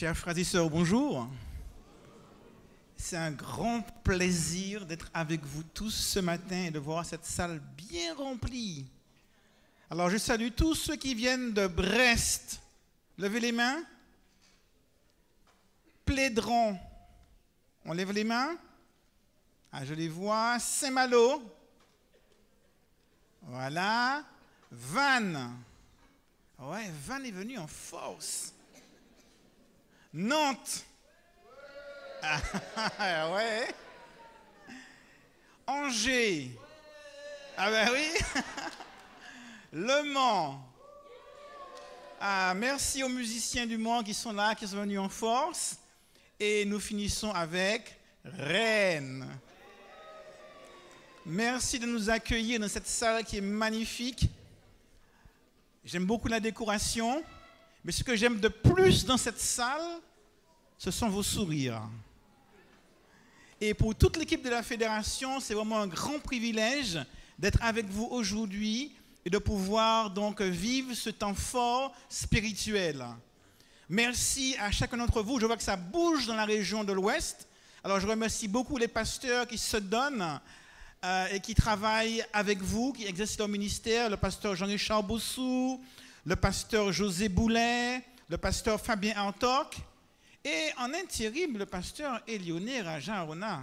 Chers frères et sœurs, bonjour. C'est un grand plaisir d'être avec vous tous ce matin et de voir cette salle bien remplie. Alors je salue tous ceux qui viennent de Brest. Levez les mains. Plédran. On lève les mains. Ah, je les vois. Saint-Malo. Voilà. Vannes. Ouais, Vannes est venu en force. Nantes. Ah, ouais. Angers. Ah ben oui. Le Mans. Ah, merci aux musiciens du Mans qui sont là, qui sont venus en force. Et nous finissons avec Rennes. Merci de nous accueillir dans cette salle qui est magnifique. J'aime beaucoup la décoration. Mais ce que j'aime de plus dans cette salle, ce sont vos sourires. Et pour toute l'équipe de la fédération, c'est vraiment un grand privilège d'être avec vous aujourd'hui et de pouvoir donc vivre ce temps fort spirituel. Merci à chacun d'entre vous. Je vois que ça bouge dans la région de l'Ouest. Alors je remercie beaucoup les pasteurs qui se donnent et qui travaillent avec vous, qui exercent leur ministère, le pasteur Jean-Richard Bossou, le pasteur José Boulet, le pasteur Fabien Antoc et en intérim le pasteur Élionné Raja-Arona.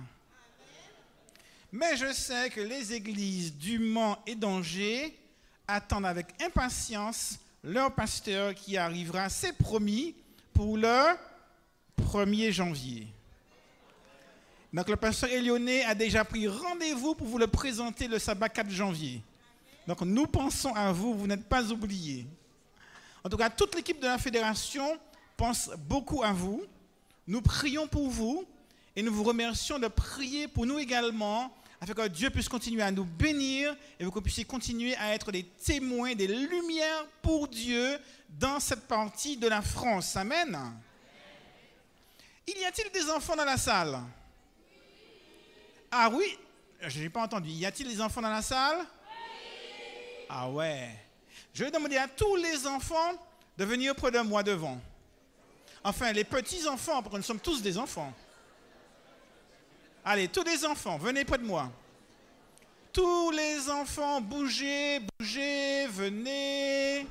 Mais je sais que les églises du Mans et d'Angers attendent avec impatience leur pasteur qui arrivera, c'est promis, pour le 1er janvier. Donc le pasteur Élionné a déjà pris rendez-vous pour vous le présenter le sabbat 4 janvier. Donc nous pensons à vous, vous n'êtes pas oubliés. En tout cas, toute l'équipe de la fédération pense beaucoup à vous. Nous prions pour vous et nous vous remercions de prier pour nous également afin que Dieu puisse continuer à nous bénir et que vous puissiez continuer à être des témoins, des lumières pour Dieu dans cette partie de la France. Amen. Y a-t-il des enfants dans la salle? Ah oui, je n'ai pas entendu. Y a-t-il des enfants dans la salle? Ah ouais. Je vais demander à tous les enfants de venir près de moi devant. Enfin, les petits-enfants, parce que nous sommes tous des enfants. Allez, tous les enfants, venez près de moi. Tous les enfants, bougez, bougez, venez.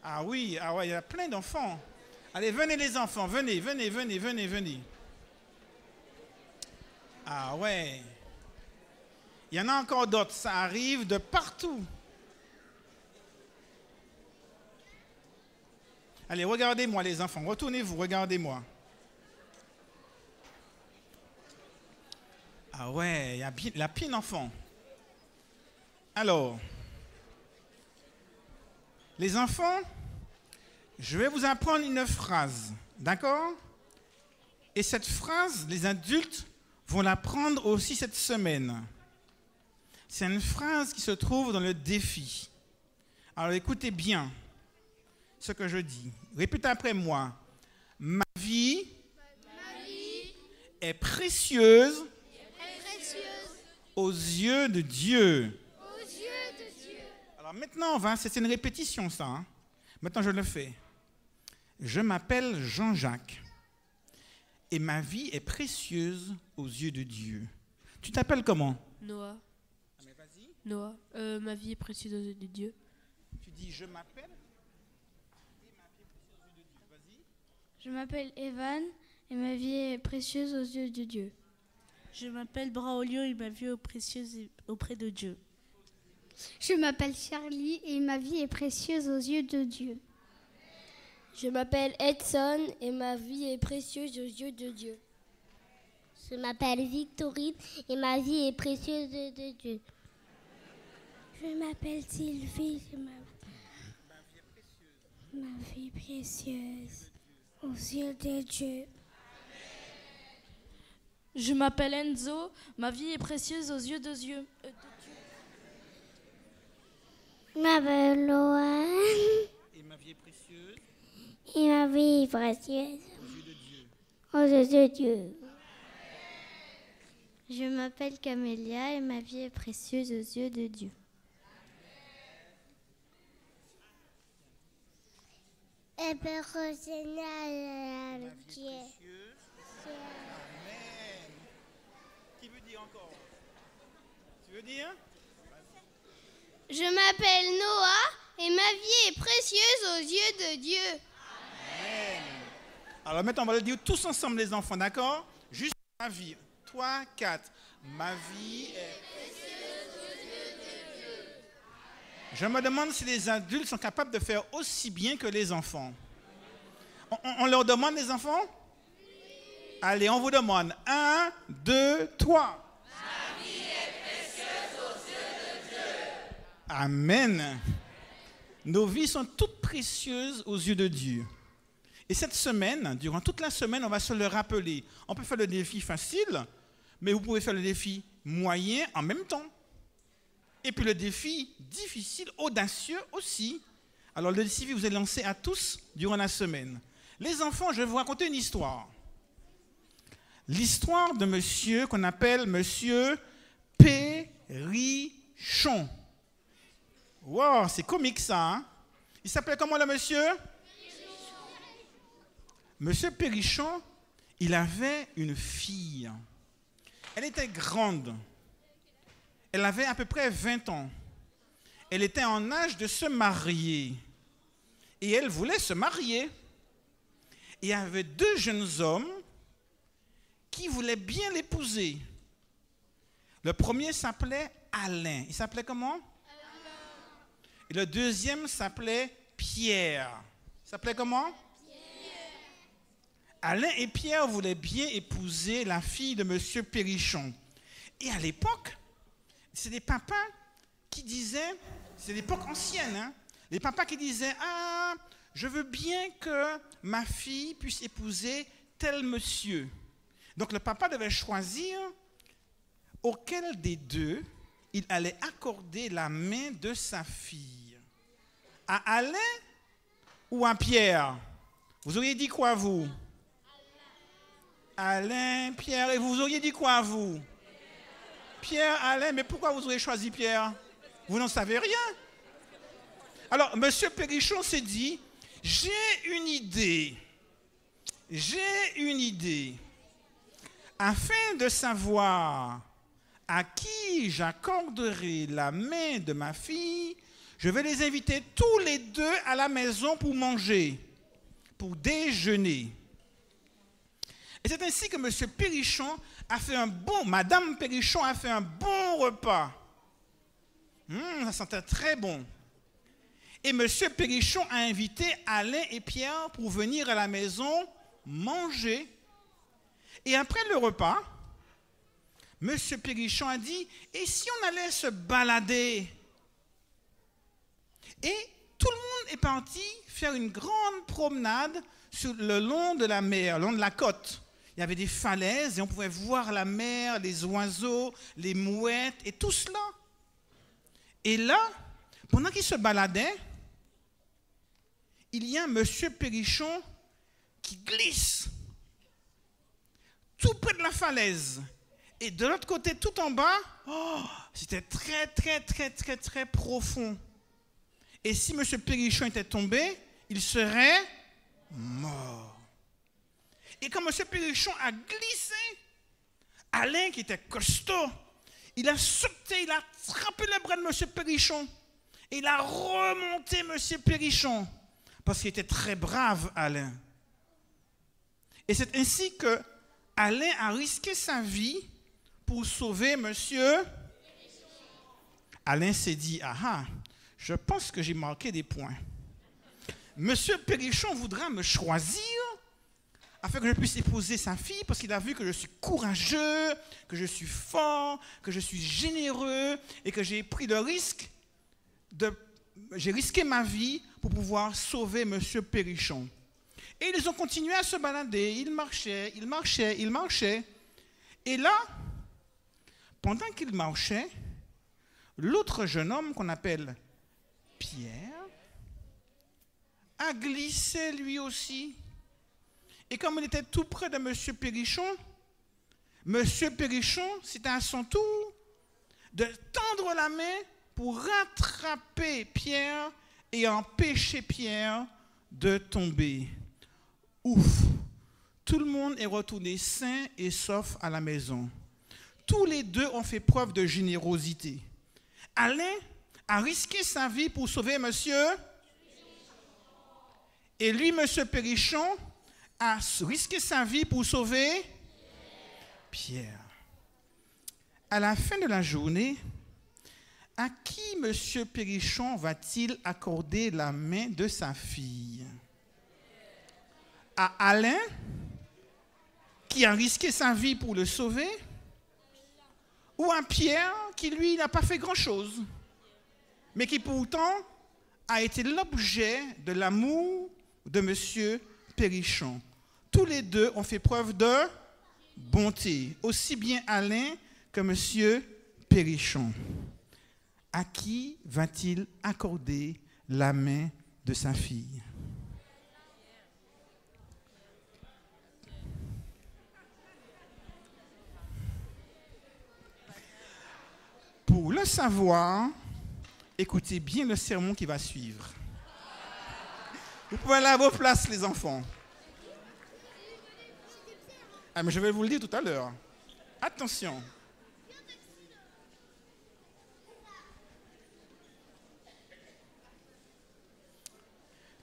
Ah ouais, il y a plein d'enfants. Allez, venez les enfants, venez, venez, venez, venez, venez. Ah ouais. Il y en a encore d'autres, ça arrive de partout. Allez, regardez-moi les enfants, retournez-vous, regardez-moi. Ah ouais, il y a plein d'enfants. Alors, les enfants, je vais vous apprendre une phrase, d'accord? Et cette phrase, les adultes vont l'apprendre aussi cette semaine. C'est une phrase qui se trouve dans le défi. Alors écoutez bien ce que je dis. Répétez après moi. Ma vie est précieuse aux yeux de Dieu. Alors maintenant, c'est une répétition ça. Hein? Maintenant, je le fais. Je m'appelle Jean-Jacques et ma vie est précieuse aux yeux de Dieu. Tu t'appelles comment? Noah. Ah, mais vas-y. Noah. Ma vie est précieuse aux yeux de Dieu. Tu dis je m'appelle. Je m'appelle Evan et ma vie est précieuse aux yeux de Dieu. Je m'appelle Braulio et ma vie est précieuse auprès de Dieu. Je m'appelle Charlie et ma vie est précieuse aux yeux de Dieu. Je m'appelle Edson et ma vie est précieuse aux yeux de Dieu. Je m'appelle Victorine et ma vie est précieuse de Dieu. Je m'appelle Sylvie et ma vie est précieuse aux yeux de Dieu. Je m'appelle Enzo, ma vie est précieuse aux yeux de Dieu. Je m'appelle Loan et ma vie est précieuse et ma vie est précieuse aux yeux de Dieu. aux yeux de Dieu. Je m'appelle Camélia et ma vie est précieuse aux yeux de Dieu. Et Père génial. dire? Je m'appelle Noah et ma vie est précieuse aux yeux de Dieu. Amen. Alors maintenant, on va le dire tous ensemble, les enfants, d'accord? Juste ma vie. 3, 4. Ma vie est précieuse aux yeux de Dieu. Je me demande si les adultes sont capables de faire aussi bien que les enfants. On leur demande, les enfants? Oui. Allez, on vous demande. 1, 2, 3. Ma vie est précieuse aux yeux de Dieu. Amen. Nos vies sont toutes précieuses aux yeux de Dieu. Et cette semaine, durant toute la semaine, on va se le rappeler. On peut faire le défi facile, mais vous pouvez faire le défi moyen en même temps. Et puis le défi difficile, audacieux aussi. Alors le défi vous est lancé à tous durant la semaine. Les enfants, je vais vous raconter une histoire. L'histoire de monsieur qu'on appelle monsieur Périchon. Wow, c'est comique ça, hein? Il s'appelait comment le monsieur? Monsieur Périchon, il avait une fille. Elle était grande. Elle avait à peu près 20 ans. Elle était en âge de se marier. Et elle voulait se marier. Et il y avait 2 jeunes hommes qui voulaient bien l'épouser. Le premier s'appelait Alain. Il s'appelait comment? Alain. Et le deuxième s'appelait Pierre. Il s'appelait comment? Alain et Pierre voulaient bien épouser la fille de M. Périchon. Et à l'époque, c'est des papas qui disaient, c'est l'époque ancienne, hein, les papas qui disaient, ah, je veux bien que ma fille puisse épouser tel monsieur. Donc le papa devait choisir auquel des deux il allait accorder la main de sa fille. À Alain ou à Pierre? Vous auriez dit quoi, vous? Alain, Pierre, et vous auriez dit quoi, vous? Pierre, Alain, mais pourquoi vous auriez choisi Pierre? Vous n'en savez rien. Alors, M. Périchon s'est dit, j'ai une idée. Afin de savoir à qui j'accorderai la main de ma fille, je vais les inviter tous les 2 à la maison pour manger, pour déjeuner. Et c'est ainsi que M. Périchon a fait Madame Périchon a fait un bon repas. Ça sentait très bon. Et M. Périchon a invité Alain et Pierre pour venir à la maison manger. Et après le repas, M. Périchon a dit, et si on allait se balader? Et tout le monde est parti faire une grande promenade sur le long de la mer, le long de la côte. Il y avait des falaises et on pouvait voir la mer, les oiseaux, les mouettes et tout cela. Et là, pendant qu'ils se baladaient, il y a M. Périchon qui glisse tout près de la falaise. Et de l'autre côté, tout en bas, c'était très, très, très, très, très profond. Et si M. Périchon était tombé, il serait mort. Et quand M. Périchon a glissé, Alain, qui était costaud, il a sauté, il a attrapé le bras de M. Périchon. Et il a remonté M. Périchon. Parce qu'il était très brave, Alain. Et c'est ainsi que Alain a risqué sa vie pour sauver M. Alain s'est dit, je pense que j'ai marqué des points. M. Périchon voudra me choisir afin que je puisse épouser sa fille, parce qu'il a vu que je suis courageux, que je suis fort, que je suis généreux et que j'ai pris le risque j'ai risqué ma vie pour pouvoir sauver M. Périchon. Et ils ont continué à se balader, ils marchaient. Et là, pendant qu'ils marchaient, l'autre jeune homme qu'on appelle Pierre a glissé lui aussi. Et comme il était tout près de M. Périchon, M. Périchon, c'était à son tour de tendre la main pour rattraper Pierre et empêcher Pierre de tomber. Ouf! Tout le monde est retourné sain et sauf à la maison. tous les deux ont fait preuve de générosité. Alain a risqué sa vie pour sauver monsieur. Et lui, monsieur Périchon, a risqué sa vie pour sauver Pierre. À la fin de la journée, à qui monsieur Périchon va-t-il accorder la main de sa fille? À Alain, qui a risqué sa vie pour le sauver, ou à Pierre, qui lui n'a pas fait grand-chose, mais qui pourtant a été l'objet de l'amour de monsieur Périchon. Tous les deux ont fait preuve de bonté, aussi bien Alain que monsieur Périchon. À qui va-t-il accorder la main de sa fille? Pour le savoir, écoutez bien le sermon qui va suivre. Vous pouvez aller à vos places, les enfants. Ah, mais je vais vous le dire tout à l'heure. Attention.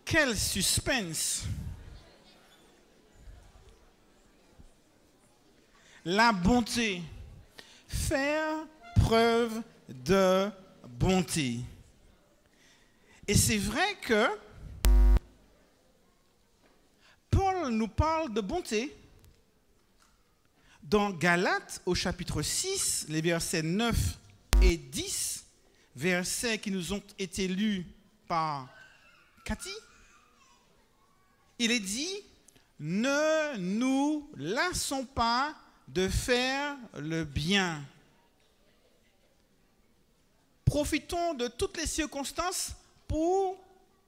Quel suspense! La bonté. Faire preuve de bonté. Et c'est vrai que Paul nous parle de bonté. Dans Galates, au chapitre 6, les versets 9 et 10, versets qui nous ont été lus par Cathy, il est dit « Ne nous lassons pas de faire le bien. Profitons de toutes les circonstances pour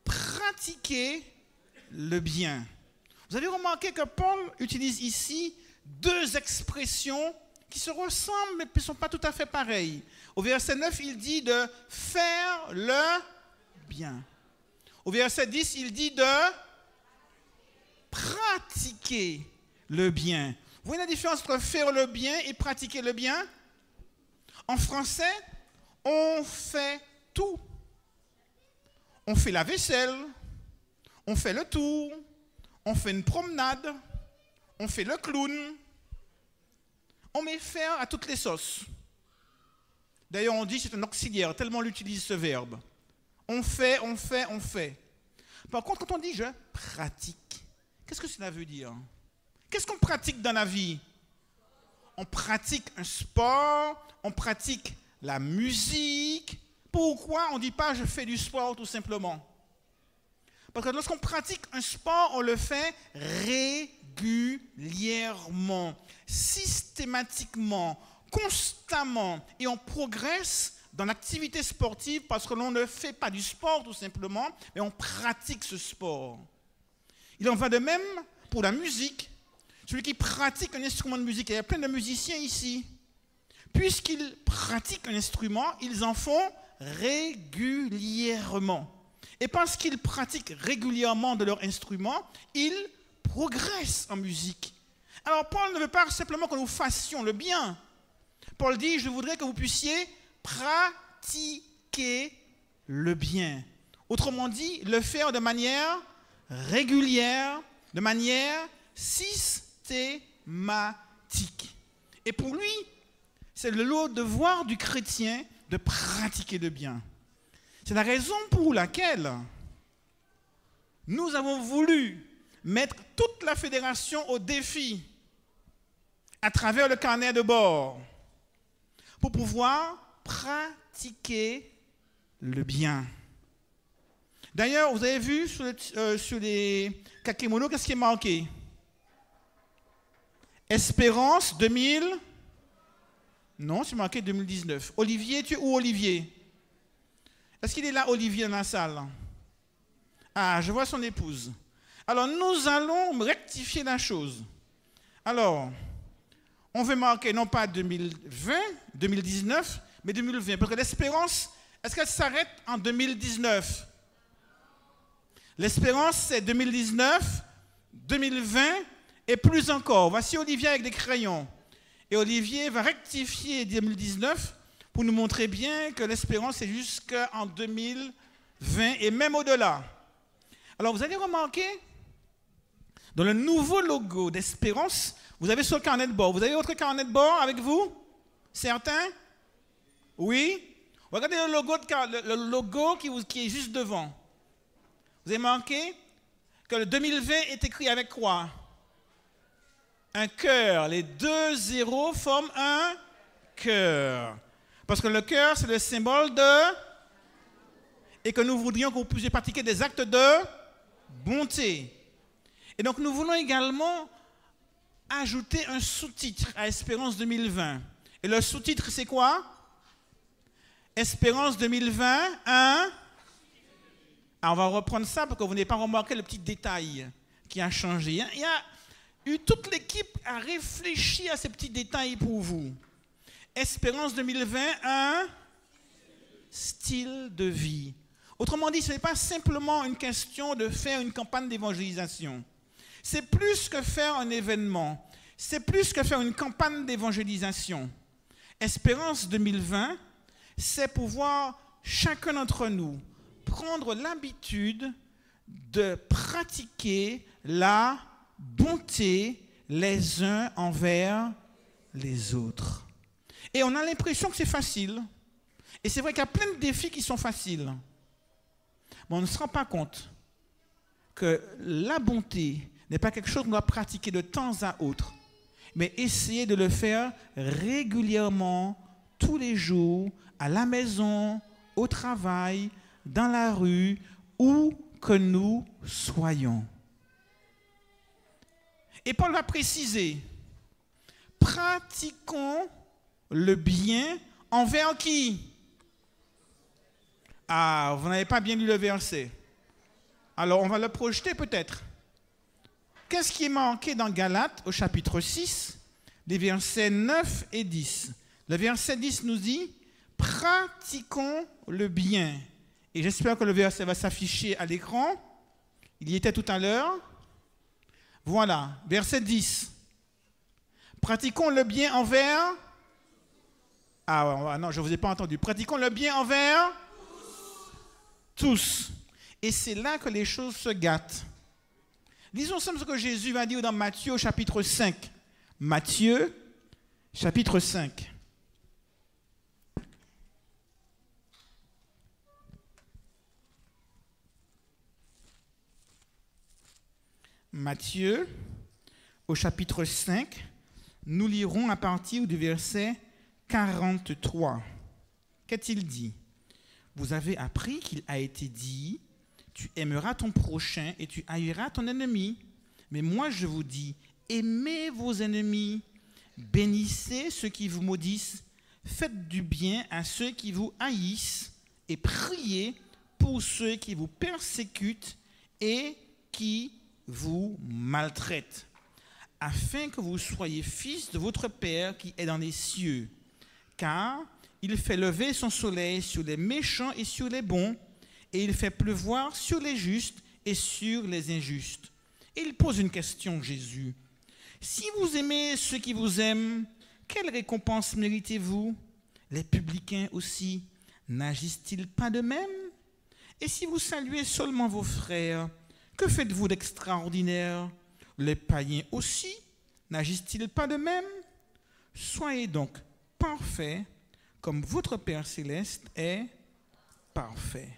pratiquer le bien. » Vous avez remarqué que Paul utilise ici deux expressions qui se ressemblent mais qui ne sont pas tout à fait pareilles. Au verset 9, il dit de faire le bien. Au verset 10, il dit de pratiquer le bien. Vous voyez la différence entre faire le bien et pratiquer le bien? En français, on fait tout. On fait la vaisselle, on fait le tour, on fait une promenade, on fait le clown. On met faire à toutes les sauces. D'ailleurs, on dit que c'est un auxiliaire, tellement on utilise ce verbe. On fait, on fait, on fait. Par contre, quand on dit « je pratique », qu'est-ce que cela veut dire? Qu'est-ce qu'on pratique dans la vie? On pratique un sport, on pratique la musique. Pourquoi on ne dit pas « je fais du sport » tout simplement? Parce que lorsqu'on pratique un sport, on le fait régulièrement, systématiquement, constamment. Et on progresse dans l'activité sportive parce que l'on ne fait pas du sport tout simplement, mais on pratique ce sport. Il en va de même pour la musique. Celui qui pratique un instrument de musique, il y a plein de musiciens ici. Puisqu'ils pratiquent un instrument, ils en font régulièrement. Et parce qu'ils pratiquent régulièrement de leur instrument, ils progressent en musique. Alors Paul ne veut pas simplement que nous fassions le bien. Paul dit, je voudrais que vous puissiez pratiquer le bien. Autrement dit, le faire de manière régulière, de manière systématique. Et pour lui, c'est le lot devoir du chrétien de pratiquer le bien. C'est la raison pour laquelle nous avons voulu mettre toute la fédération au défi à travers le carnet de bord pour pouvoir pratiquer le bien. D'ailleurs, vous avez vu sur les kakémonos, qu'est-ce qui est marqué? Espérance 2000. Non, c'est marqué 2019. Olivier, tu es où, Olivier? Est-ce qu'il est là, Olivier, dans la salle? Ah, je vois son épouse. Alors, nous allons rectifier la chose. Alors, on veut marquer non pas 2020, 2019, mais 2020. Parce que l'espérance, est-ce qu'elle s'arrête en 2019? L'espérance, c'est 2019, 2020 et plus encore. Voici Olivier avec des crayons. Et Olivier va rectifier 2019 pour nous montrer bien que l'espérance est jusqu'en 2020 et même au-delà. Alors vous allez remarquer, dans le nouveau logo d'espérance, vous avez sur le carnet de bord. Vous avez votre carnet de bord avec vous? Certains? Oui? Regardez le logo qui est juste devant. Vous avez marqué que le 2020 est écrit avec quoi? Un cœur. Les deux zéros forment un cœur. Parce que le cœur, c'est le symbole de... Et que nous voudrions que vous puissiez pratiquer des actes de bonté. Et donc nous voulons également ajouter un sous-titre à Espérance 2020. Et le sous-titre, c'est quoi? Espérance 2020, hein? Alors on va reprendre ça pour que vous n'ayez pas remarqué le petit détail qui a changé. Il y a eu toute l'équipe à réfléchir à ces petits détails pour vous. Espérance 2020, un style de vie. Autrement dit, ce n'est pas simplement une question de faire une campagne d'évangélisation. C'est plus que faire un événement. C'est plus que faire une campagne d'évangélisation. Espérance 2020, c'est pouvoir, chacun d'entre nous, prendre l'habitude de pratiquer la bonté les uns envers les autres. Et on a l'impression que c'est facile. Et c'est vrai qu'il y a plein de défis qui sont faciles. Mais on ne se rend pas compte que la bonté n'est pas quelque chose qu'on doit pratiquer de temps à autre, mais essayer de le faire régulièrement, tous les jours, à la maison, au travail, dans la rue, où que nous soyons. Et Paul va préciser, pratiquons le bien envers qui? Ah, vous n'avez pas bien lu le verset. Alors, on va le projeter peut-être. Qu'est-ce qui est marqué dans Galates au chapitre 6, les versets 9 et 10? Le verset 10 nous dit, pratiquons le bien. Et j'espère que le verset va s'afficher à l'écran. Il y était tout à l'heure. Voilà, verset 10. Pratiquons le bien envers... Ah non, je ne vous ai pas entendu. Pratiquons le bien envers... Tous. Et c'est là que les choses se gâtent. Lisons ensemble ce que Jésus va dire dans Matthieu au chapitre 5. Matthieu, chapitre 5. Matthieu, au chapitre 5, nous lirons à partir du verset 43. Qu'est-il dit? Vous avez appris qu'il a été dit, tu aimeras ton prochain et tu haïras ton ennemi. Mais moi je vous dis, aimez vos ennemis, bénissez ceux qui vous maudissent, faites du bien à ceux qui vous haïssent et priez pour ceux qui vous persécutent et qui vous maltraitent, afin que vous soyez fils de votre Père qui est dans les cieux. Car il fait lever son soleil sur les méchants et sur les bons, et il fait pleuvoir sur les justes et sur les injustes. Et il pose une question, Jésus. Si vous aimez ceux qui vous aiment, quelle récompense méritez-vous? Les publicains aussi, n'agissent-ils pas de même? Et si vous saluez seulement vos frères, que faites-vous d'extraordinaire? Les païens aussi, n'agissent-ils pas de même? Soyez donc parfaits, comme votre Père céleste est parfait.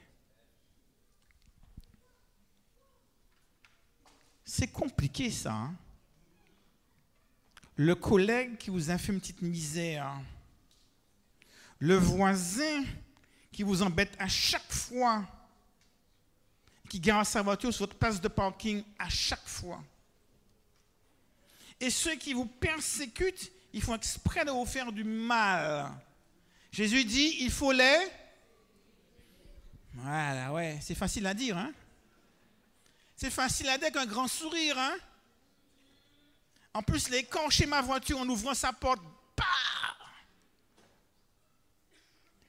C'est compliqué ça. Hein? Le collègue qui vous a fait une petite misère, le voisin qui vous embête à chaque fois, qui gare sa voiture sur votre place de parking à chaque fois. Et ceux qui vous persécutent, ils font exprès de vous faire du mal. Jésus dit, il faut les... Voilà, ouais, c'est facile à dire, hein? C'est facile à dire qu'un grand sourire, hein? En plus, l'écorcher ma voiture en ouvrant sa porte, bah!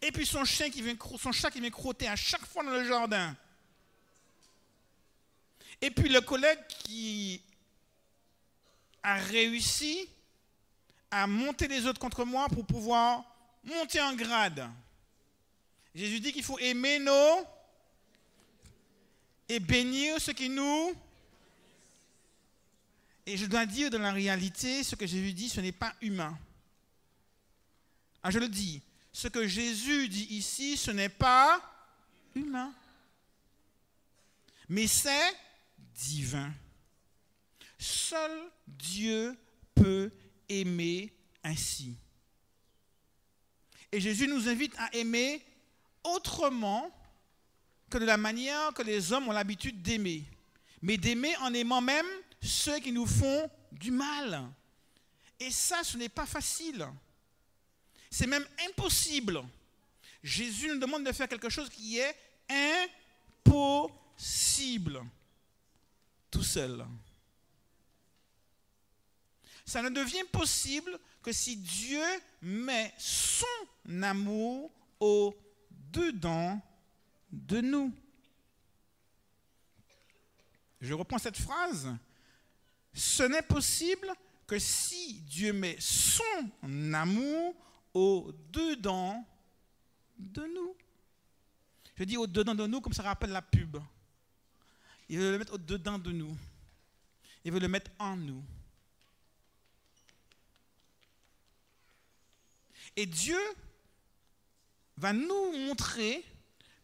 Et puis son chat qui vient crotter à chaque fois dans le jardin. Et puis le collègue qui a réussi à monter les autres contre moi pour pouvoir monter en grade. Jésus dit qu'il faut aimer nos et bénir ceux qui nous... Et je dois dire, dans la réalité, ce que Jésus dit, ce n'est pas humain. Ah, je le dis, ce que Jésus dit ici, ce n'est pas humain. Mais c'est divin. Seul Dieu peut aimer ainsi. Et Jésus nous invite à aimer autrement que de la manière que les hommes ont l'habitude d'aimer. Mais d'aimer en aimant même ceux qui nous font du mal. Et ça, ce n'est pas facile. C'est même impossible. Jésus nous demande de faire quelque chose qui est impossible. Tout seul. Ça ne devient possible que si Dieu met son amour au-dedans de nous. Je reprends cette phrase. Ce n'est possible que si Dieu met son amour au-dedans de nous. Je dis au-dedans de nous comme ça rappelle la pub. Il veut le mettre au-dedans de nous. Il veut le mettre en nous. Et Dieu va nous montrer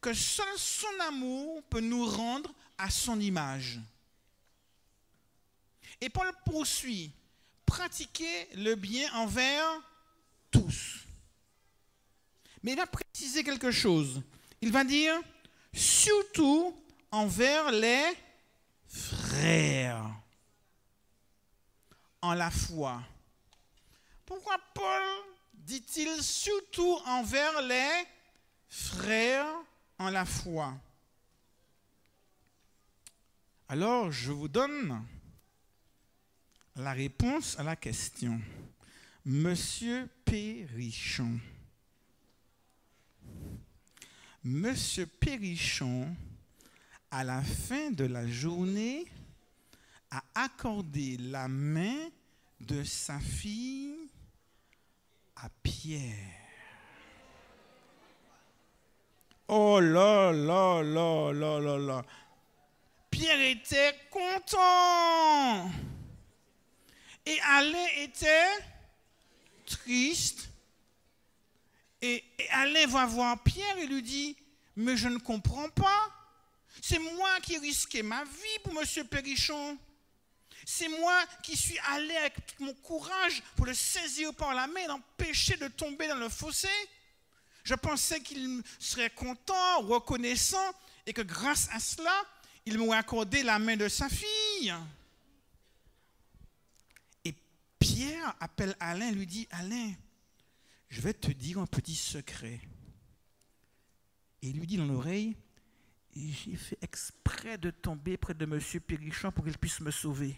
que seul son amour peut nous rendre à son image. Et Paul poursuit, pratiquer le bien envers tous. Mais il va préciser quelque chose. Il va dire, surtout envers les frères en la foi. Pourquoi Paul dit-il surtout envers les frères en la foi? Alors, je vous donne la réponse à la question. Monsieur Périchon. Monsieur Périchon, à la fin de la journée, a accordé la main de sa fille à Pierre. Oh là là là là là là. Pierre était content. Et Alain était triste. Et Alain va voir Pierre et lui dit, mais je ne comprends pas. C'est moi qui ai risqué ma vie pour M. Périchon. C'est moi qui suis allé avec tout mon courage pour le saisir par la main et l'empêcher de tomber dans le fossé. Je pensais qu'il serait content, reconnaissant, et que grâce à cela, il m'aurait accordé la main de sa fille. Et Pierre appelle Alain, lui dit, Alain, je vais te dire un petit secret. Et il lui dit dans l'oreille, j'ai fait exprès de tomber près de M. Périchon pour qu'il puisse me sauver.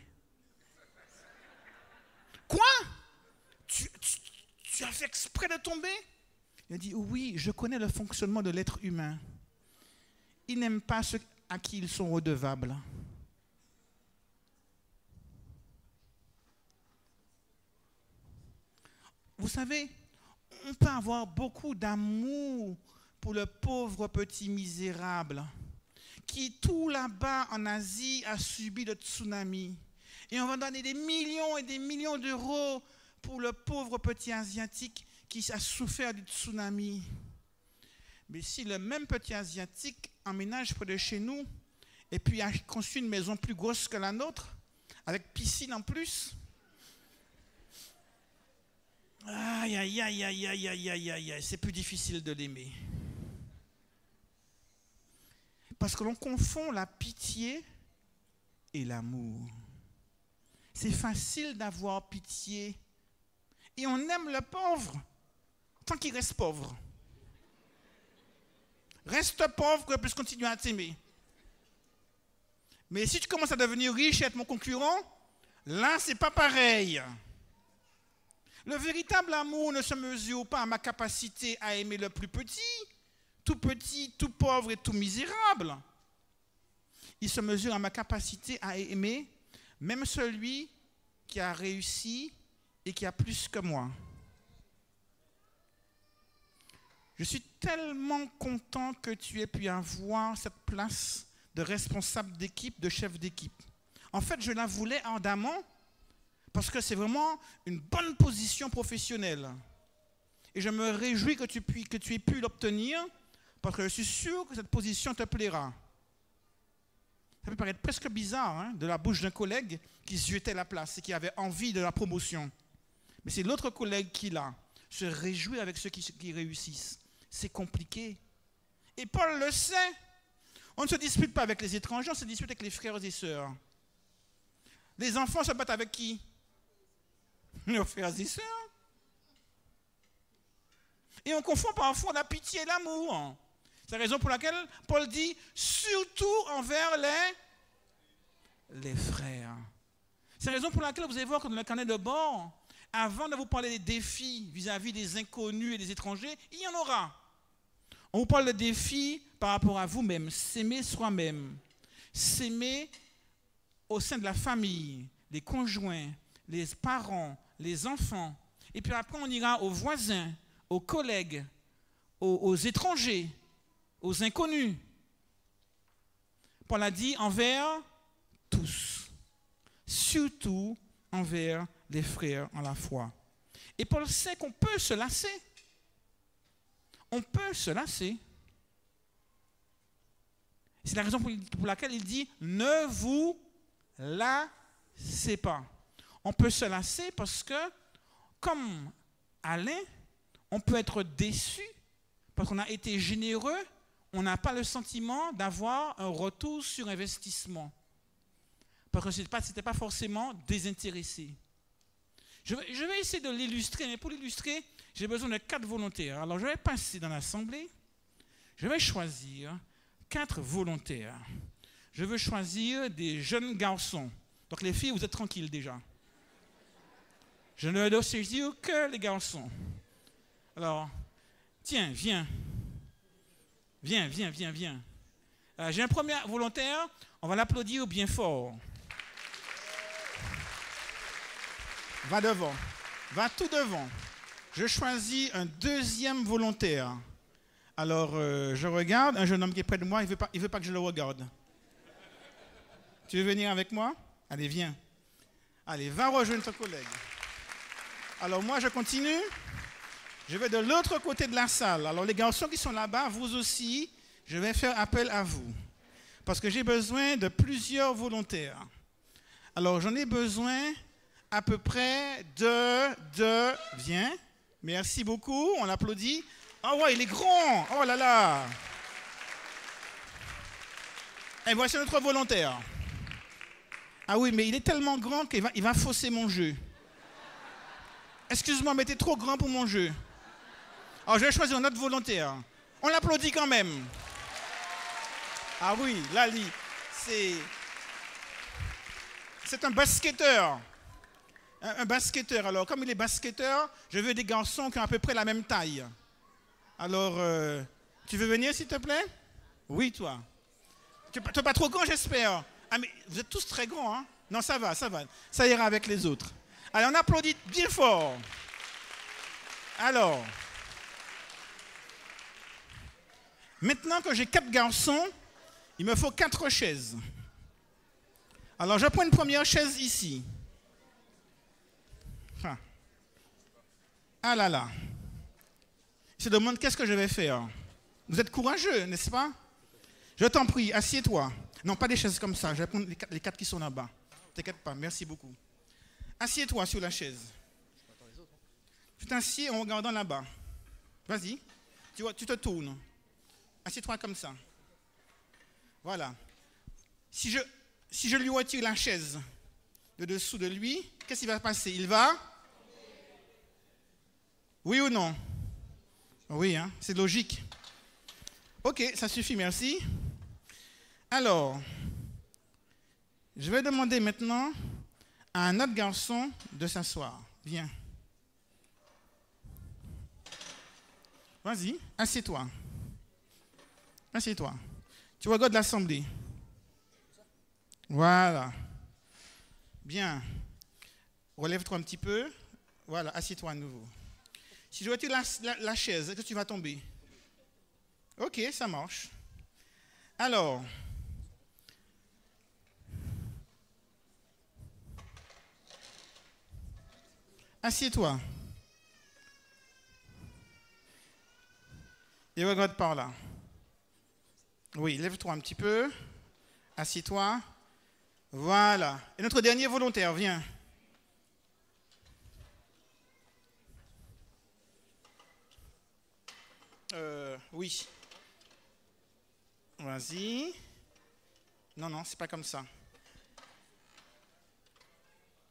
Quoi? Tu as fait exprès de tomber? Il a dit, oui, je connais le fonctionnement de l'être humain. Il n'aime pas ceux à qui ils sont redevables. Vous savez, on peut avoir beaucoup d'amour pour le pauvre petit misérable qui, tout là-bas en Asie, a subi le tsunami. Et on va donner des millions et des millions d'euros pour le pauvre petit asiatique qui a souffert du tsunami. Mais si le même petit asiatique emménage près de chez nous et puis a construit une maison plus grosse que la nôtre, avec piscine en plus, aïe, aïe, aïe, aïe, aïe, aïe, aïe, aïe, aïe, c'est plus difficile de l'aimer. Parce que l'on confond la pitié et l'amour. C'est facile d'avoir pitié. Et on aime le pauvre tant qu'il reste pauvre. Reste pauvre que je puisse continuer à t'aimer. Mais si tu commences à devenir riche et être mon concurrent, là, c'est pas pareil. Le véritable amour ne se mesure pas à ma capacité à aimer le plus petit, tout pauvre et tout misérable. Il se mesure à ma capacité à aimer même celui qui a réussi et qui a plus que moi. Je suis tellement content que tu aies pu avoir cette place de responsable d'équipe, de chef d'équipe. En fait, je la voulais ardemment parce que c'est vraiment une bonne position professionnelle. Et je me réjouis que tu aies pu l'obtenir parce que je suis sûr que cette position te plaira. Ça peut paraître presque bizarre hein, de la bouche d'un collègue qui se jetait la place et qui avait envie de la promotion. Mais c'est l'autre collègue qui l'a. Se réjouit avec ceux qui réussissent. C'est compliqué. Et Paul le sait. On ne se dispute pas avec les étrangers, on se dispute avec les frères et sœurs. Les enfants se battent avec qui? Nos frères et sœurs. Et on confond parfois la pitié et l'amour. C'est la raison pour laquelle Paul dit surtout envers les frères. C'est la raison pour laquelle vous allez voir que dans le carnet de bord, avant de vous parler des défis vis-à-vis des inconnus et des étrangers, il y en aura. On vous parle de défis par rapport à vous-même, s'aimer soi-même, s'aimer au sein de la famille, les conjoints, les parents, les enfants. Et puis après, on ira aux voisins, aux collègues, aux étrangers, aux inconnus. Paul a dit envers tous, surtout envers les frères en la foi. Et Paul sait qu'on peut se lasser. On peut se lasser. C'est la raison pour laquelle il dit ne vous lassez pas. On peut se lasser parce que, comme Alain, on peut être déçu parce qu'on a été généreux, on n'a pas le sentiment d'avoir un retour sur investissement. Parce que ce n'était pas forcément désintéressé. Je vais essayer de l'illustrer, mais pour l'illustrer, j'ai besoin de 4 volontaires. Alors je vais passer dans l'assemblée, je vais choisir 4 volontaires. Je veux choisir des jeunes garçons. Donc les filles, vous êtes tranquilles déjà. Je ne dois saisir que les garçons. Alors, tiens, viens. Viens. J'ai un premier volontaire, on va l'applaudir bien fort. Va devant, va tout devant. Je choisis un deuxième volontaire. Alors, je regarde, un jeune homme qui est près de moi, il veut pas que je le regarde. Tu veux venir avec moi? Allez, viens. Allez, va rejoindre ton collègue. Alors, moi, je continue. Je vais de l'autre côté de la salle. Alors, les garçons qui sont là-bas, vous aussi, je vais faire appel à vous. Parce que j'ai besoin de plusieurs volontaires. Alors, j'en ai besoin à peu près de... Viens. Merci beaucoup. On l'applaudit. Oh ouais, il est grand. Oh là là. Et voici notre volontaire. Ah oui, mais il est tellement grand qu'il va fausser mon jeu. Excuse-moi, mais t'es trop grand pour mon jeu. Alors, je vais choisir notre volontaire. On l'applaudit quand même. Ah oui, Lali, c'est un basketteur. Un basketteur. Alors, comme il est basketteur, je veux des garçons qui ont à peu près la même taille. Alors, tu veux venir, s'il te plaît? Oui, toi. Tu n'es pas trop grand, j'espère. Ah, mais vous êtes tous très grands, hein? Non, ça va. Ça ira avec les autres. Allez, on applaudit bien fort. Alors, maintenant que j'ai 4 garçons, il me faut 4 chaises. Alors, je prends une première chaise ici. Ah là là. Il se demande qu'est-ce que je vais faire. Vous êtes courageux, n'est-ce pas? Je t'en prie, assieds-toi. Non, pas des chaises comme ça. Je vais prendre les 4 qui sont là-bas. T'inquiète pas, merci beaucoup. Assieds-toi sur la chaise. Tu t'assieds en regardant là-bas. Vas-y. Tu te tournes. Assieds-toi comme ça. Voilà. Si je lui retire la chaise de dessous de lui, qu'est-ce qui va passer? Il va? Oui ou non? Oui, hein, c'est logique. Ok, ça suffit, merci. Alors, je vais demander maintenant à un autre garçon de s'asseoir. Viens. Vas-y, assieds-toi. Assieds-toi. Tu regardes l'assemblée. Voilà. Bien. Relève-toi un petit peu. Voilà, assieds-toi à nouveau. Si je retire la chaise, est-ce que tu vas tomber? Ok, ça marche. Alors, assieds-toi. Et regarde par là. Oui, lève-toi un petit peu. Assieds-toi. Voilà. Et notre dernier volontaire, viens. Oui. Vas-y. Non, c'est pas comme ça.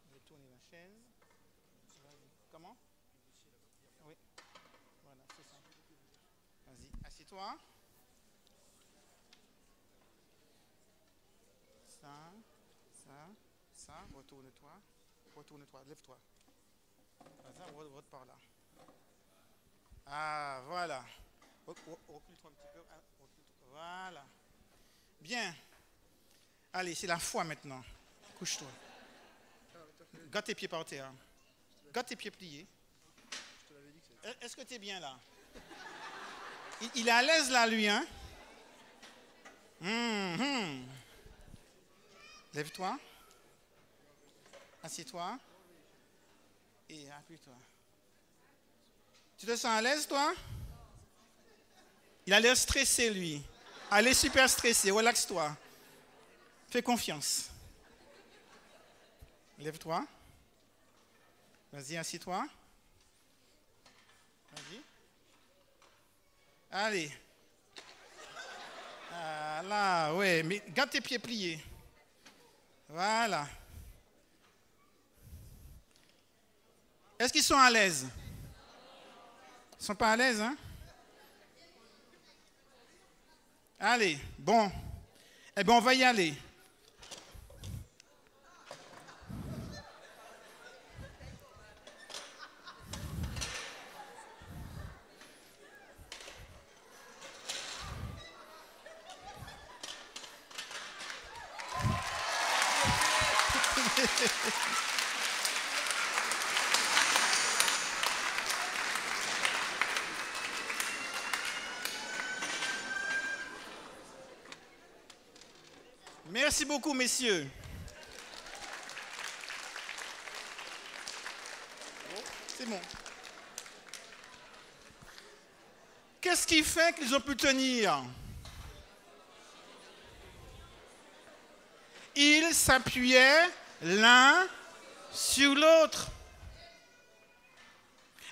Je vais tourner la chaise. Comment? Oui. Voilà, c'est ça. Vas-y, assieds-toi. Ça. Retourne-toi. Lève-toi. Vas-y, regarde par là. Ah, voilà. Recule-toi un petit peu. Voilà. Bien. Allez, c'est la foi maintenant. Couche-toi. Garde tes pieds par terre. Garde tes pieds pliés. Est-ce que tu es bien là? Il est à l'aise là, lui, hein? Lève-toi. Assieds-toi. Et appuie-toi. Tu te sens à l'aise, toi? Il a l'air stressé, lui. Elle est super stressée. Relaxe-toi. Fais confiance. Lève-toi. Vas-y, assieds-toi. Vas-y. Allez. Ah, là, ouais. Mais garde tes pieds pliés. Voilà. Est-ce qu'ils sont à l'aise? Ils ne sont pas à l'aise, hein? Allez, bon. Eh bien, on va y aller. Merci beaucoup, messieurs. C'est bon. Qu'est-ce qui fait qu'ils ont pu tenir? Ils s'appuyaient l'un sur l'autre.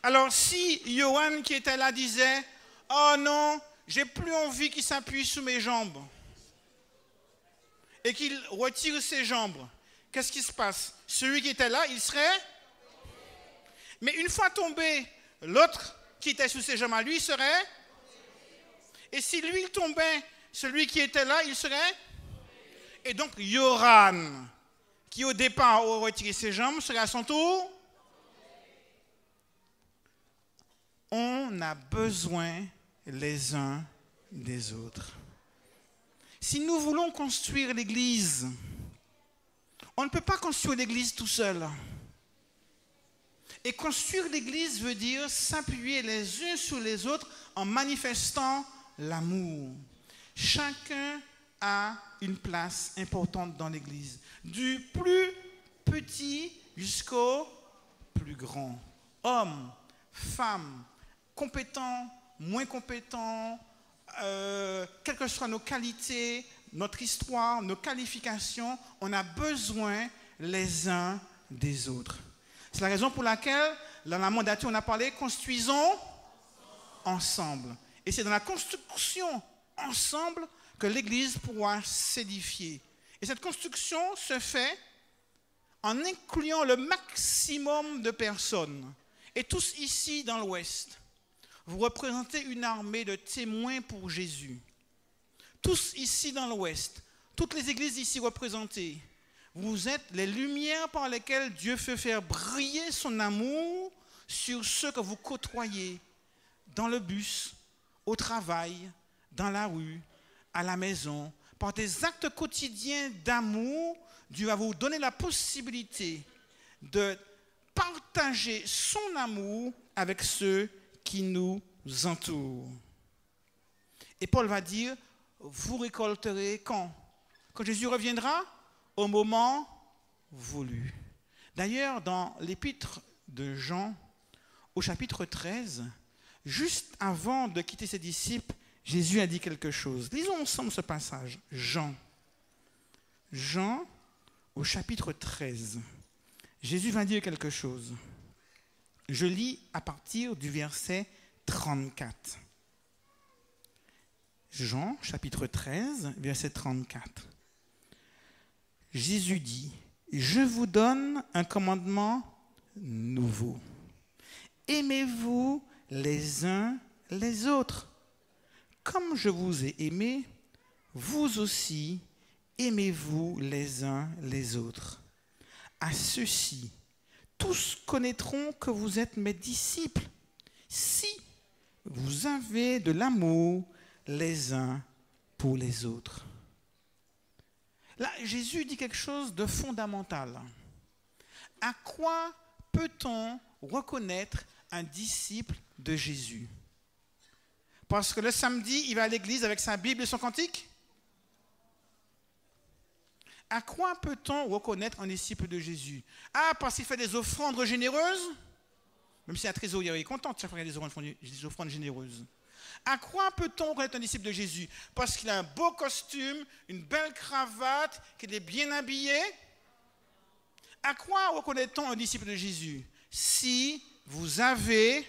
Alors, si Johan qui était là disait « Oh non, j'ai plus envie qu'il s'appuie sur mes jambes », et qu'il retire ses jambes, qu'est-ce qui se passe? Celui qui était là, il serait... Mais une fois tombé, l'autre qui était sous ses jambes à lui serait... Et si lui il tombait, celui qui était là, il serait... Et donc, Yoran, qui au départ aurait retiré ses jambes, serait à son tour... On a besoin les uns des autres. Si nous voulons construire l'Église, on ne peut pas construire l'Église tout seul. Et construire l'Église veut dire s'appuyer les uns sur les autres en manifestant l'amour. Chacun a une place importante dans l'Église, du plus petit jusqu'au plus grand. Hommes, femmes, compétents, moins compétents, quelles que soient nos qualités, notre histoire, nos qualifications, on a besoin les uns des autres. C'est la raison pour laquelle, dans la mandature, on a parlé « construisons ensemble ». Et c'est dans la construction ensemble que l'Église pourra s'édifier. Et cette construction se fait en incluant le maximum de personnes. Et tous ici dans l'Ouest, vous représentez une armée de témoins pour Jésus. Tous ici dans l'Ouest, toutes les églises ici représentées, vous êtes les lumières par lesquelles Dieu fait faire briller son amour sur ceux que vous côtoyez, dans le bus, au travail, dans la rue, à la maison. Par des actes quotidiens d'amour, Dieu va vous donner la possibilité de partager partager son amour avec ceux qui nous entourent. Et Paul va dire, vous récolterez quand? Quand Jésus reviendra? Au moment voulu. D'ailleurs, dans l'épître de Jean, au chapitre 13, juste avant de quitter ses disciples, Jésus a dit quelque chose. Lisons ensemble ce passage. Jean, au chapitre 13. Jésus va dire quelque chose. Je lis à partir du verset 34. Jean, chapitre 13, verset 34. Jésus dit, « Je vous donne un commandement nouveau. Aimez-vous les uns les autres. Comme je vous ai aimé, vous aussi aimez-vous les uns les autres. À ceux-ci, tous connaîtront que vous êtes mes disciples, si vous avez de l'amour les uns pour les autres. » Là, Jésus dit quelque chose de fondamental. À quoi peut-on reconnaître un disciple de Jésus? Parce que le samedi, il va à l'église avec sa Bible et son cantique? À quoi peut-on reconnaître un disciple de Jésus? Ah, parce qu'il fait des offrandes généreuses? Même si la trésorière est contente chaque fois qu'il y a des offrandes généreuses. À quoi peut-on reconnaître un disciple de Jésus? Parce qu'il a un beau costume, une belle cravate, qu'il est bien habillé? À quoi reconnaît-on un disciple de Jésus? Si vous avez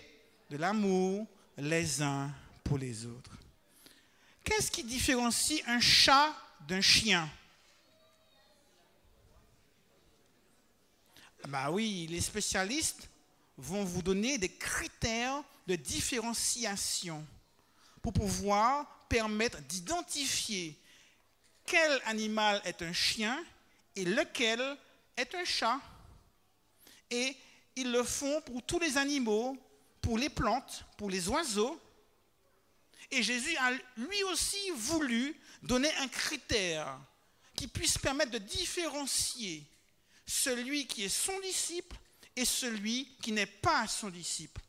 de l'amour les uns pour les autres. Qu'est-ce qui différencie un chat d'un chien? Bah oui, les spécialistes vont vous donner des critères de différenciation pour pouvoir permettre d'identifier quel animal est un chien et lequel est un chat. Et ils le font pour tous les animaux, pour les plantes, pour les oiseaux. Et Jésus a lui aussi voulu donner un critère qui puisse permettre de différencier celui qui est son disciple et celui qui n'est pas son disciple.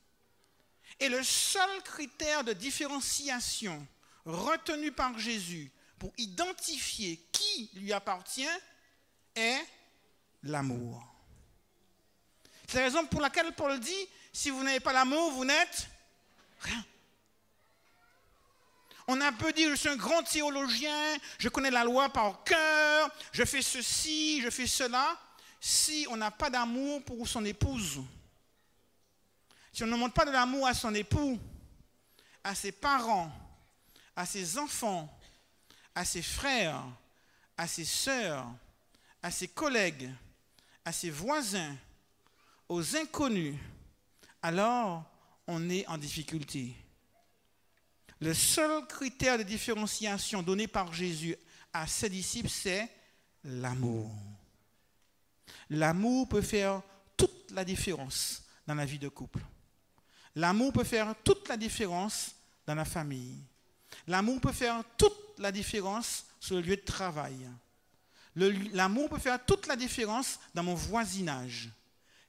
Et le seul critère de différenciation retenu par Jésus pour identifier qui lui appartient est l'amour. C'est la raison pour laquelle Paul dit, si vous n'avez pas l'amour, vous n'êtes rien. On a un peu dit, je suis un grand théologien, je connais la loi par cœur, je fais ceci, je fais cela. Si on n'a pas d'amour pour son épouse, si on ne montre pas de l'amour à son époux, à ses parents, à ses enfants, à ses frères, à ses sœurs, à ses collègues, à ses voisins, aux inconnus, alors on est en difficulté. Le seul critère de différenciation donné par Jésus à ses disciples, c'est l'amour. L'amour peut faire toute la différence dans la vie de couple. L'amour peut faire toute la différence dans la famille. L'amour peut faire toute la différence sur le lieu de travail. L'amour peut faire toute la différence dans mon voisinage.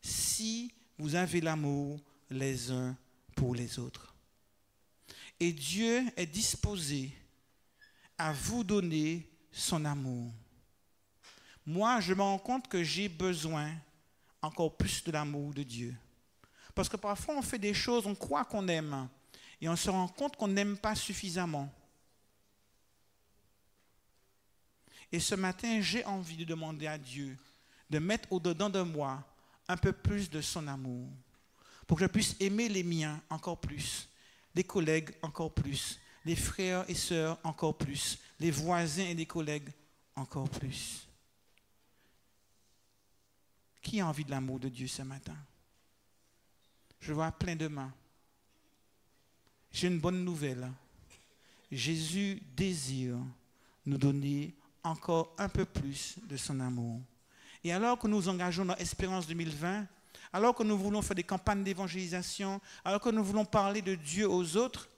Si vous avez l'amour les uns pour les autres. Et Dieu est disposé à vous donner son amour. Moi, je me rends compte que j'ai besoin encore plus de l'amour de Dieu. Parce que parfois, on fait des choses, on croit qu'on aime, et on se rend compte qu'on n'aime pas suffisamment. Et ce matin, j'ai envie de demander à Dieu de mettre au-dedans de moi un peu plus de son amour, pour que je puisse aimer les miens encore plus, les collègues encore plus, les frères et sœurs encore plus, les voisins et les collègues encore plus. Qui a envie de l'amour de Dieu ce matin? Je vois plein de mains. J'ai une bonne nouvelle. Jésus désire nous donner encore un peu plus de son amour. Et alors que nous engageons dans Espérance 2020, alors que nous voulons faire des campagnes d'évangélisation, alors que nous voulons parler de Dieu aux autres,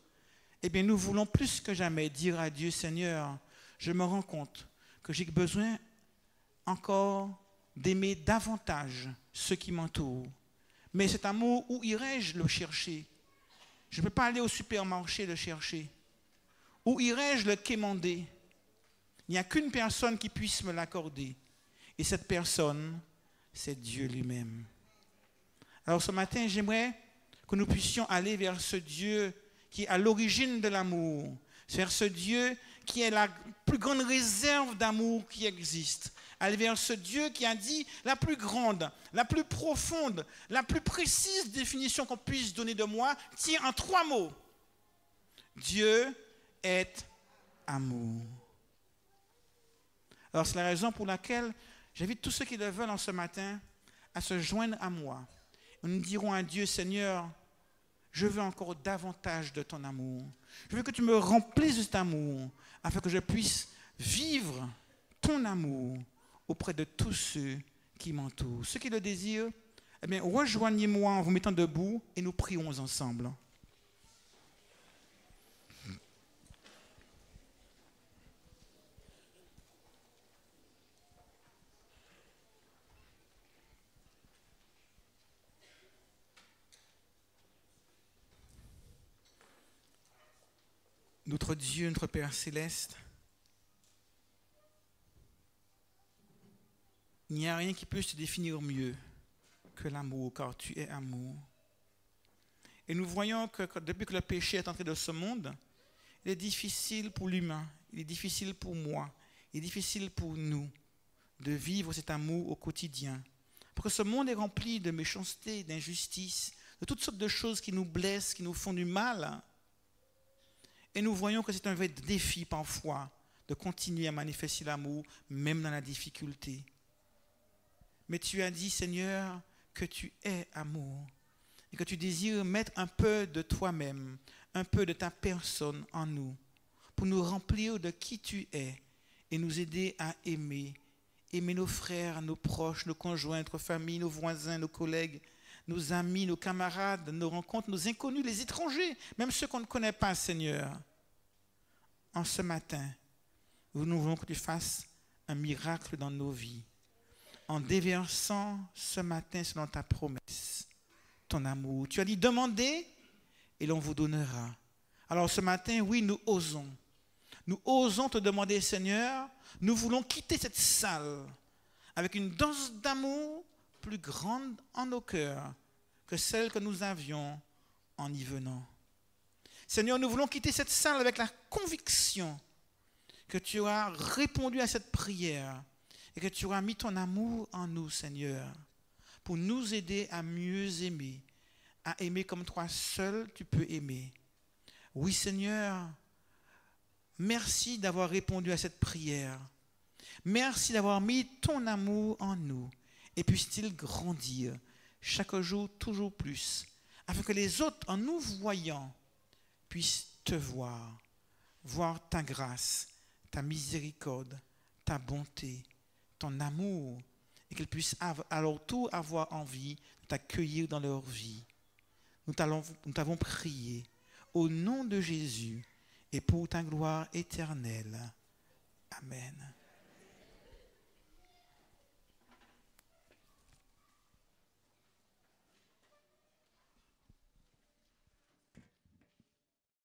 eh bien nous voulons plus que jamais dire à Dieu, Seigneur, je me rends compte que j'ai besoin encore d'aimer davantage ceux qui m'entourent, Mais cet amour, où irais-je le chercher? Je ne peux pas aller au supermarché le chercher. Où irais-je le quémander? Il n'y a qu'une personne qui puisse me l'accorder. Et cette personne, c'est Dieu lui-même. Alors ce matin, j'aimerais que nous puissions aller vers ce Dieu qui est à l'origine de l'amour, vers ce Dieu qui est la plus grande réserve d'amour qui existe. Aller vers ce Dieu qui a dit la plus grande, la plus profonde, la plus précise définition qu'on puisse donner de moi, tient en 3 mots. Dieu est amour. Alors c'est la raison pour laquelle j'invite tous ceux qui le veulent en ce matin à se joindre à moi. Nous dirons à Dieu, Seigneur, je veux encore davantage de ton amour. Je veux que tu me remplisses de cet amour afin que je puisse vivre ton amour auprès de tous ceux qui m'entourent. Ceux qui le désirent, eh bien, rejoignez-moi en vous mettant debout et nous prions ensemble. Notre Dieu, notre Père céleste, il n'y a rien qui peut se définir mieux que l'amour, car tu es amour. Et nous voyons que depuis que le péché est entré dans ce monde, il est difficile pour l'humain, il est difficile pour moi, il est difficile pour nous de vivre cet amour au quotidien. Parce que ce monde est rempli de méchanceté, d'injustice, de toutes sortes de choses qui nous blessent, qui nous font du mal. Et nous voyons que c'est un vrai défi parfois de continuer à manifester l'amour, même dans la difficulté. Mais tu as dit, Seigneur, que tu es amour et que tu désires mettre un peu de toi-même, un peu de ta personne en nous, pour nous remplir de qui tu es et nous aider à aimer nos frères, nos proches, nos conjoints, notre famille, nos voisins, nos collègues, nos amis, nos camarades, nos rencontres, nos inconnus, les étrangers, même ceux qu'on ne connaît pas, Seigneur. En ce matin, nous voulons que tu fasses un miracle dans nos vies, en déversant ce matin selon ta promesse, ton amour. Tu as dit, demandez et l'on vous donnera. Alors ce matin, oui, nous osons. Nous osons te demander, Seigneur, nous voulons quitter cette salle avec une dose d'amour plus grande en nos cœurs que celle que nous avions en y venant. Seigneur, nous voulons quitter cette salle avec la conviction que tu as répondu à cette prière et que tu auras mis ton amour en nous, Seigneur, pour nous aider à mieux aimer, à aimer comme toi seul tu peux aimer. Oui, Seigneur, merci d'avoir répondu à cette prière. Merci d'avoir mis ton amour en nous et puisse-t-il grandir chaque jour toujours plus, afin que les autres, en nous voyant, puissent te voir ta grâce, ta miséricorde, ta bonté, ton amour, et qu'ils puissent à leur tour avoir envie de t'accueillir dans leur vie. Nous t'avons prié au nom de Jésus et pour ta gloire éternelle. Amen.